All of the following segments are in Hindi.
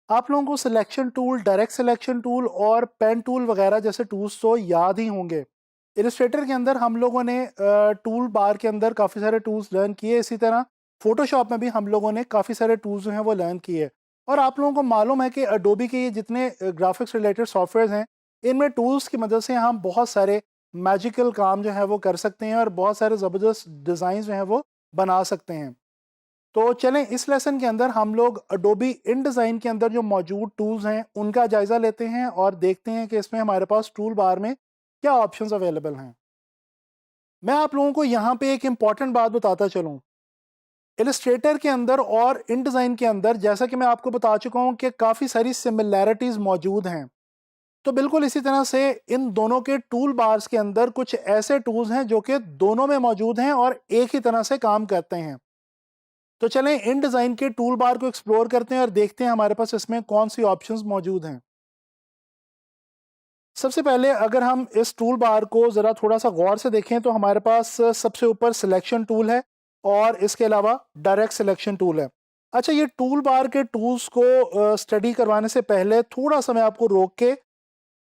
आप लोगों को selection tool, direct selection tool और पेन टूल वगैरह जैसे टूल्स तो याद ही होंगे। इलस्ट्रेटर के अंदर हम लोगों ने टूल बार के अंदर काफ़ी सारे टूल्स लर्न किए, इसी तरह फोटोशॉप में भी हम लोगों ने काफ़ी सारे टूल्स जो हैं वो लर्न किए। और आप लोगों को मालूम है कि अडोबी के ये जितने ग्राफिक्स रिलेटेड सॉफ्टवेयर हैं, इनमें टूल्स की मदद से हम बहुत सारे मैजिकल काम जो है वो कर सकते हैं और बहुत सारे ज़बरदस्त डिज़ाइन जो हैं वो बना सकते हैं। तो चलें, इस लेसन के अंदर हम लोग अडोबी इन डिज़ाइन के अंदर जो मौजूद टूल्स हैं उनका जायज़ा लेते हैं और देखते हैं कि इसमें हमारे पास टूल बार में क्या ऑप्शंस अवेलेबल हैं। मैं आप लोगों को यहाँ पे एक इम्पॉर्टेंट बात बताता चलूँ। इलस्ट्रेटर के अंदर और इन डिज़ाइन के अंदर जैसा कि मैं आपको बता चुका हूँ कि काफ़ी सारी सिमिलैरिटीज़ मौजूद हैं। तो बिल्कुल इसी तरह से इन दोनों के टूल बार्स के अंदर कुछ ऐसे टूल्स हैं जो कि दोनों में मौजूद हैं और एक ही तरह से काम करते हैं। तो चलें इन डिज़ाइन के टूल बार को एक्सप्लोर करते हैं और देखते हैं हमारे पास इसमें कौन सी ऑप्शंस मौजूद हैं। सबसे पहले अगर हम इस टूल बार को ज़रा थोड़ा सा गौर से देखें तो हमारे पास सबसे ऊपर सिलेक्शन टूल है और इसके अलावा डायरेक्ट सिलेक्शन टूल है। अच्छा, ये टूल बार के टूल्स को स्टडी करवाने से पहले थोड़ा सा मैं आपको रोक के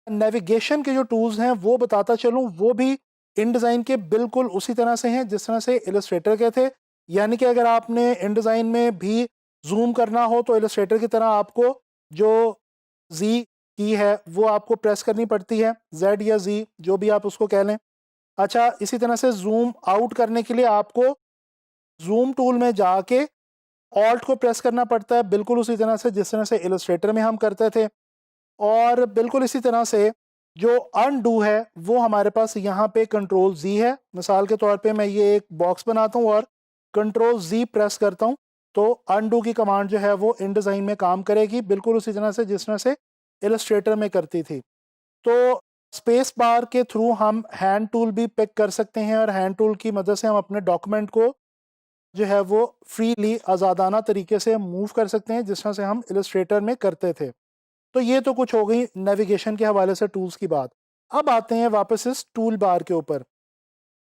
नेविगेशन के जो टूल्स हैं वो बताता चलूँ, वो भी इन डिज़ाइन के बिल्कुल उसी तरह से हैं जिस तरह से इलस्ट्रेटर के थे। यानी कि अगर आपने इन डिज़ाइन में भी जूम करना हो तो इलस्ट्रेटर की तरह आपको जो जी की है वो आपको प्रेस करनी पड़ती है, जेड या जी जो भी आप उसको कह लें। अच्छा, इसी तरह से जूम आउट करने के लिए आपको जूम टूल में जाके ऑल्ट को प्रेस करना पड़ता है, बिल्कुल उसी तरह से जिस तरह से इलस्ट्रेटर में हम करते थे। और बिल्कुल इसी तरह से जो अनडू है वो हमारे पास यहाँ पे कंट्रोल जी है। मिसाल के तौर पे मैं ये एक बॉक्स बनाता हूँ और कंट्रोल जी प्रेस करता हूँ तो अनडू की कमांड जो है वो इन डिज़ाइन में काम करेगी, बिल्कुल उसी तरह से जिस तरह से इलस्ट्रेटर में करती थी। तो स्पेस बार के थ्रू हम हैंड टूल भी पिक कर सकते हैं और हैंड टूल की मदद से हम अपने डॉक्यूमेंट को जो है वो फ्रीली आज़ादाना तरीके से मूव कर सकते हैं जिस तरह से हम इलस्ट्रेटर में करते थे। तो ये तो कुछ हो गई नेविगेशन के हवाले से टूल्स की बात। अब आते हैं वापस इस टूल बार के ऊपर।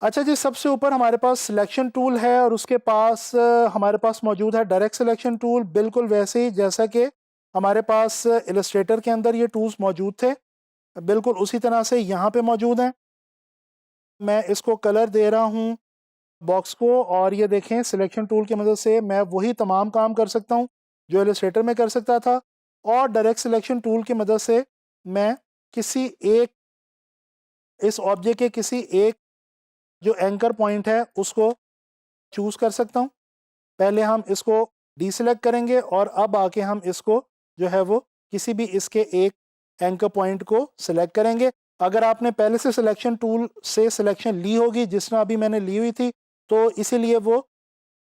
अच्छा जी, सबसे ऊपर हमारे पास सिलेक्शन टूल है और उसके पास हमारे पास मौजूद है डायरेक्ट सिलेक्शन टूल, बिल्कुल वैसे ही जैसा कि हमारे पास इलस्ट्रेटर के अंदर ये टूल्स मौजूद थे, बिल्कुल उसी तरह से यहाँ पे मौजूद हैं। मैं इसको कलर दे रहा हूँ बॉक्स को और ये देखें सिलेक्शन टूल की मदद से मैं वही तमाम काम कर सकता हूँ जो इलस्ट्रेटर में कर सकता था। और डायरेक्ट सिलेक्शन टूल की मदद से मैं किसी एक इस ऑब्जेक्ट के किसी एक जो एंकर पॉइंट है उसको चूज़ कर सकता हूँ। पहले हम इसको डीसेलेक्ट करेंगे और अब आके हम इसको जो है वो किसी भी इसके एक एंकर पॉइंट को सिलेक्ट करेंगे। अगर आपने पहले से सिलेक्शन टूल से सिलेक्शन ली होगी जिस तरह अभी मैंने ली हुई थी, तो इसीलिए वो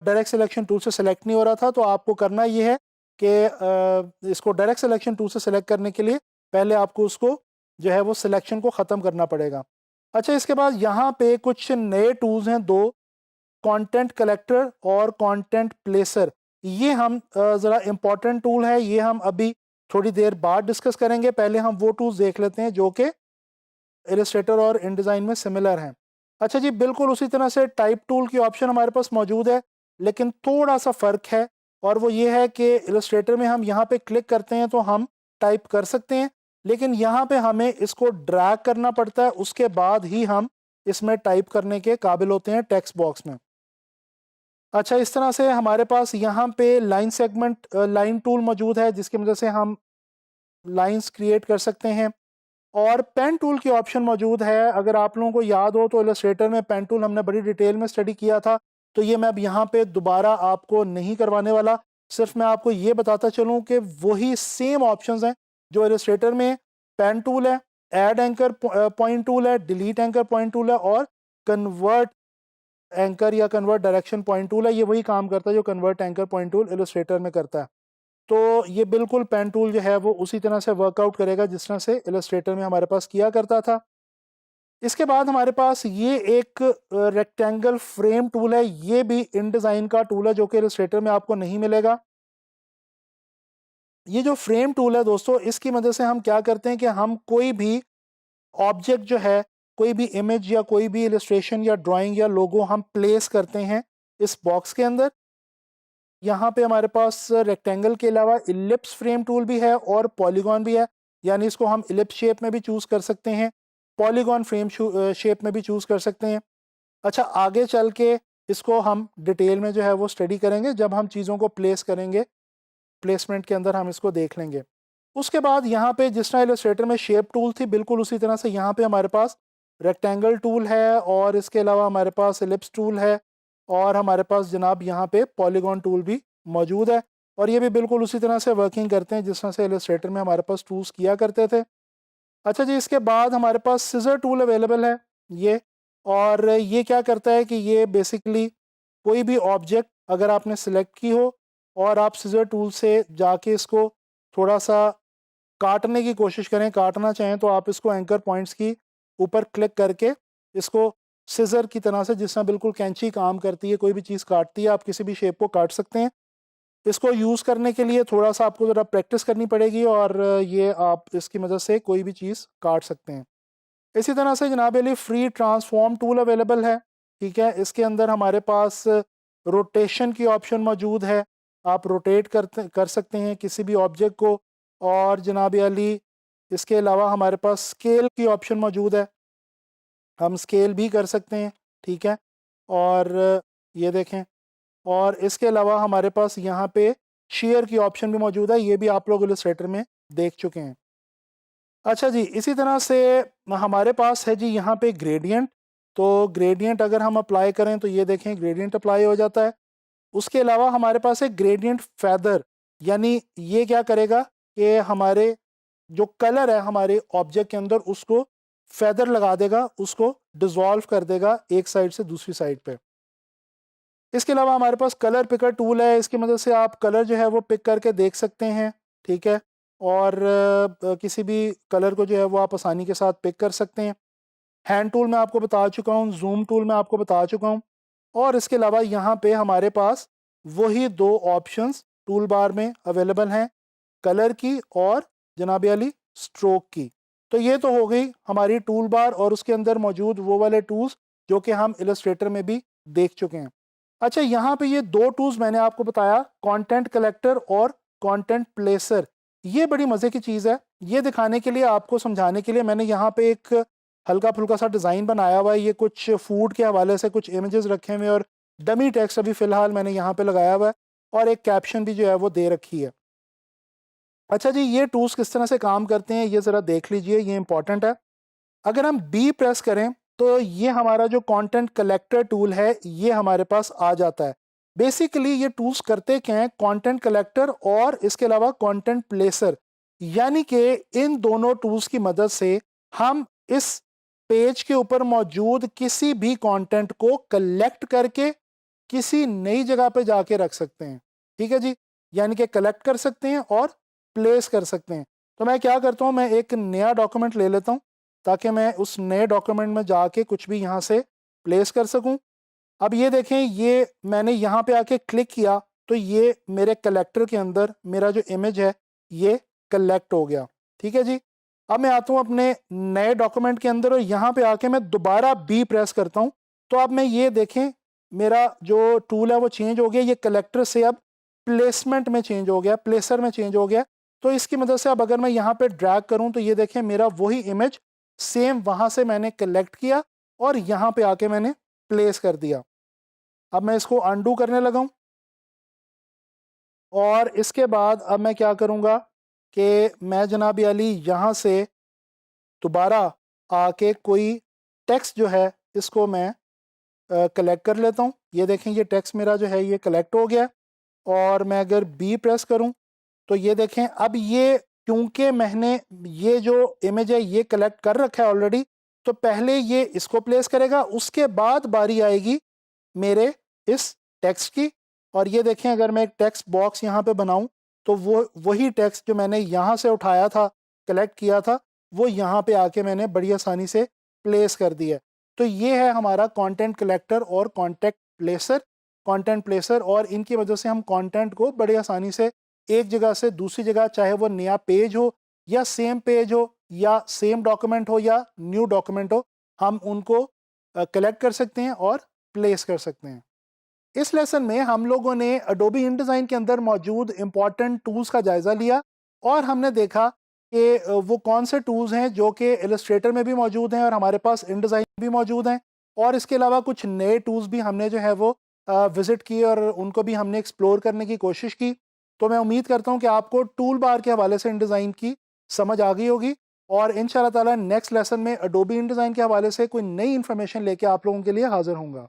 डायरेक्ट सिलेक्शन टूल से सिलेक्ट नहीं हो रहा था। तो आपको करना ये है कि इसको डायरेक्ट सिलेक्शन टूल से सिलेक्ट करने के लिए पहले आपको उसको जो है वो सिलेक्शन को ख़त्म करना पड़ेगा। अच्छा, इसके बाद यहाँ पे कुछ नए टूल्स हैं दो, कंटेंट कलेक्टर और कंटेंट प्लेसर। ये हम ज़रा इम्पॉर्टेंट टूल है, ये हम अभी थोड़ी देर बाद डिस्कस करेंगे। पहले हम वो टूल्स देख लेते हैं जो कि इलस्ट्रेटर और इन डिज़ाइन में सिमिलर हैं। अच्छा जी, बिल्कुल उसी तरह से टाइप टूल की ऑप्शन हमारे पास मौजूद है, लेकिन थोड़ा सा फ़र्क है और वो ये है कि इलस्ट्रेटर में हम यहाँ पे क्लिक करते हैं तो हम टाइप कर सकते हैं, लेकिन यहाँ पे हमें इसको ड्रैग करना पड़ता है, उसके बाद ही हम इसमें टाइप करने के काबिल होते हैं टेक्स्ट बॉक्स में। अच्छा, इस तरह से हमारे पास यहाँ पे लाइन सेगमेंट लाइन टूल मौजूद है जिसकी मदद से हम लाइंस क्रिएट कर सकते हैं। और पेन टूल की ऑप्शन मौजूद है। अगर आप लोगों को याद हो तो इलस्ट्रेटर में पेन टूल हमने बड़ी डिटेल में स्टडी किया था, तो ये मैं अब यहाँ पे दोबारा आपको नहीं करवाने वाला। सिर्फ मैं आपको ये बताता चलूँ कि वही सेम ऑप्शंस हैं जो इलस्ट्रेटर में पेन टूल है, ऐड एंकर पॉइंट टूल है, डिलीट एंकर पॉइंट टूल है और कन्वर्ट एंकर या कन्वर्ट डायरेक्शन पॉइंट टूल है। ये वही काम करता है जो convert anchor point tool Illustrator में करता है। तो ये बिल्कुल पेन टूल जो है वो उसी तरह से वर्कआउट करेगा जिस तरह से इलस्ट्रेटर में हमारे पास किया करता था। इसके बाद हमारे पास ये एक रेक्टेंगल फ्रेम टूल है, ये भी इन डिज़ाइन का टूल है जो कि इलस्ट्रेटर में आपको नहीं मिलेगा। ये जो फ्रेम टूल है दोस्तों, इसकी मदद से हम क्या करते हैं कि हम कोई भी ऑब्जेक्ट जो है, कोई भी इमेज या कोई भी इलस्ट्रेशन या ड्राइंग या लोगो हम प्लेस करते हैं इस बॉक्स के अंदर। यहाँ पे हमारे पास रेक्टेंगल के अलावा इलिप्स फ्रेम टूल भी है और पॉलीगॉन भी है, यानी इसको हम इलिप्स शेप में भी चूज़ कर सकते हैं, पॉलीगॉन फ्रेम शेप में भी चूज़ कर सकते हैं। अच्छा, आगे चल के इसको हम डिटेल में जो है वो स्टडी करेंगे जब हम चीज़ों को प्लेस करेंगे, प्लेसमेंट के अंदर हम इसको देख लेंगे। उसके बाद यहाँ पे जिस तरह इलस्ट्रेटर में शेप टूल थी, बिल्कुल उसी तरह से यहाँ पे हमारे पास रेक्टेंगल टूल है और इसके अलावा हमारे पास एलिप्स टूल है और हमारे पास जनाब यहाँ पे पॉलीगॉन टूल भी मौजूद है और ये भी बिल्कुल उसी तरह से वर्किंग करते हैं जिस तरह से इलस्ट्रेटर में हमारे पास टूल्स किया करते थे। अच्छा जी, इसके बाद हमारे पास सीजर टूल अवेलेबल है ये, और ये क्या करता है कि ये बेसिकली कोई भी ऑब्जेक्ट अगर आपने सिलेक्ट की हो और आप सीजर टूल से जाके इसको थोड़ा सा काटने की कोशिश करें, काटना चाहें तो आप इसको एंकर पॉइंट्स की ऊपर क्लिक करके इसको सिजर की तरह से, जिस तरह बिल्कुल कैंची काम करती है, कोई भी चीज़ काटती है, आप किसी भी शेप को काट सकते हैं। इसको यूज़ करने के लिए थोड़ा सा आपको ज़रा प्रैक्टिस करनी पड़ेगी और ये आप इसकी मदद से कोई भी चीज़ काट सकते हैं। इसी तरह से जनाब Ali free transform tool available है, ठीक है। इसके अंदर हमारे पास रोटेशन की ऑप्शन मौजूद है, आप रोटेट कर सकते हैं किसी भी ऑब्जेक्ट को, और जनाब अली इसके अलावा हमारे पास स्केल की ऑप्शन मौजूद है, हम स्केल भी कर सकते हैं, ठीक है। और ये देखें, और इसके अलावा हमारे पास यहाँ पे शेयर की ऑप्शन भी मौजूद है, ये भी आप लोग इलस्ट्रेटर में देख चुके हैं। अच्छा जी, इसी तरह से हमारे पास है जी यहाँ पे ग्रेडियंट। तो ग्रेडियंट अगर हम अप्लाई करें तो ये देखें ग्रेडियंट अप्लाई हो जाता है। उसके अलावा हमारे पास है ग्रेडियंट फेदर, यानी ये क्या करेगा कि हमारे जो कलर है हमारे ऑब्जेक्ट के अंदर उसको फेदर लगा देगा, उसको डिसॉल्व कर देगा एक साइड से दूसरी साइड पे। इसके अलावा हमारे पास कलर पिकर टूल है, इसकी मदद से आप कलर जो है वो पिक करके देख सकते हैं, ठीक है। और किसी भी कलर को जो है वो आप आसानी के साथ पिक कर सकते हैं। हैंड टूल मैं आपको बता चुका हूँ, जूम टूल मैं आपको बता चुका हूँ। और इसके अलावा यहाँ पे हमारे पास वही दो ऑप्शंस टूल बार में अवेलेबल हैं, कलर की और जनाब अली स्ट्रोक की। तो ये तो हो गई हमारी टूल बार और उसके अंदर मौजूद वो वाले टूल्स जो कि हम इलस्ट्रेटर में भी देख चुके हैं। अच्छा, यहाँ पे ये दो टूल्स मैंने आपको बताया, कंटेंट कलेक्टर और कंटेंट प्लेसर। ये बड़ी मज़े की चीज़ है। ये दिखाने के लिए, आपको समझाने के लिए मैंने यहाँ पे एक हल्का फुल्का सा डिज़ाइन बनाया हुआ है। ये कुछ फूड के हवाले से कुछ इमेजेस रखे हुए और डमी टेक्स्ट अभी फ़िलहाल मैंने यहाँ पे लगाया हुआ है और एक कैप्शन भी जो है वो दे रखी है। अच्छा जी, ये टूल्स किस तरह से काम करते हैं ये ज़रा देख लीजिए, ये इंपॉर्टेंट है। अगर हम बी प्रेस करें तो ये हमारा जो कंटेंट कलेक्टर टूल है ये हमारे पास आ जाता है। बेसिकली ये टूल्स करते क्या हैं, कंटेंट कलेक्टर और इसके अलावा कंटेंट प्लेसर, यानी कि इन दोनों टूल्स की मदद से हम इस पेज के ऊपर मौजूद किसी भी कंटेंट को कलेक्ट करके किसी नई जगह पे जाके रख सकते हैं, ठीक है जी। यानी कि कलेक्ट कर सकते हैं और प्लेस कर सकते हैं। तो मैं क्या करता हूँ, मैं एक नया डॉक्यूमेंट ले लेता हूँ ताकि मैं उस नए डॉक्यूमेंट में जाके कुछ भी यहाँ से प्लेस कर सकूँ। अब ये देखें, ये मैंने यहाँ पे आके क्लिक किया तो ये मेरे कलेक्टर के अंदर मेरा जो इमेज है ये कलेक्ट हो गया, ठीक है जी। अब मैं आता हूँ अपने नए डॉक्यूमेंट के अंदर और यहाँ पे आके मैं दोबारा बी प्रेस करता हूँ। तो अब मैं ये देखें मेरा जो टूल है वो चेंज हो गया, ये कलेक्टर से अब प्लेसमेंट में चेंज हो गया, प्लेसर में चेंज हो गया। तो इसकी मदद से अब अगर मैं यहाँ पे ड्रैग करूँ तो ये देखें मेरा वही इमेज सेम वहाँ से मैंने कलेक्ट किया और यहाँ पे आके मैंने प्लेस कर दिया। अब मैं इसको अनडू करने लगा हूँ और इसके बाद अब मैं क्या करूँगा कि मैं जनाब अली यहाँ से दोबारा आके कोई टेक्स्ट जो है इसको मैं कलेक्ट कर लेता हूँ। ये देखें ये टेक्स्ट मेरा जो है ये कलेक्ट हो गया और मैं अगर बी प्रेस करूँ तो ये देखें अब ये, क्योंकि मैंने ये जो इमेज है ये कलेक्ट कर रखा है ऑलरेडी, तो पहले ये इसको प्लेस करेगा, उसके बाद बारी आएगी मेरे इस टेक्स्ट की। और ये देखें अगर मैं एक टेक्स्ट बॉक्स यहाँ पे बनाऊं तो वो वही टेक्स्ट जो मैंने यहाँ से उठाया था, कलेक्ट किया था, वो यहाँ पे आके मैंने बड़ी आसानी से प्लेस कर दिया। तो ये है हमारा कंटेंट कलेक्टर और कंटेंट प्लेसर, और इनकी वजह से हम कंटेंट को बड़ी आसानी से एक जगह से दूसरी जगह, चाहे वो नया पेज हो या सेम पेज हो या सेम डॉक्यूमेंट हो या न्यू डॉक्यूमेंट हो, हम उनको कलेक्ट कर सकते हैं और प्लेस कर सकते हैं। इस लेसन में हम लोगों ने Adobe InDesign के अंदर मौजूद इंपॉर्टेंट टूल्स का जायज़ा लिया और हमने देखा कि वो कौन से टूल्स हैं जो कि इलस्ट्रेटर में भी मौजूद हैं और हमारे पास InDesign भी मौजूद हैं, और इसके अलावा कुछ नए टूल्स भी हमने जो है वो विज़िट किए और उनको भी हमने एक्सप्लोर करने की कोशिश की। तो मैं उम्मीद करता हूँ कि आपको टूल बार के हवाले से InDesign की समझ आ गई होगी और इंशाल्लाह ताला नेक्स्ट लेसन में Adobe InDesign के हवाले से कोई नई इन्फॉर्मेशन लेके आप लोगों के लिए हाज़िर होऊंगा।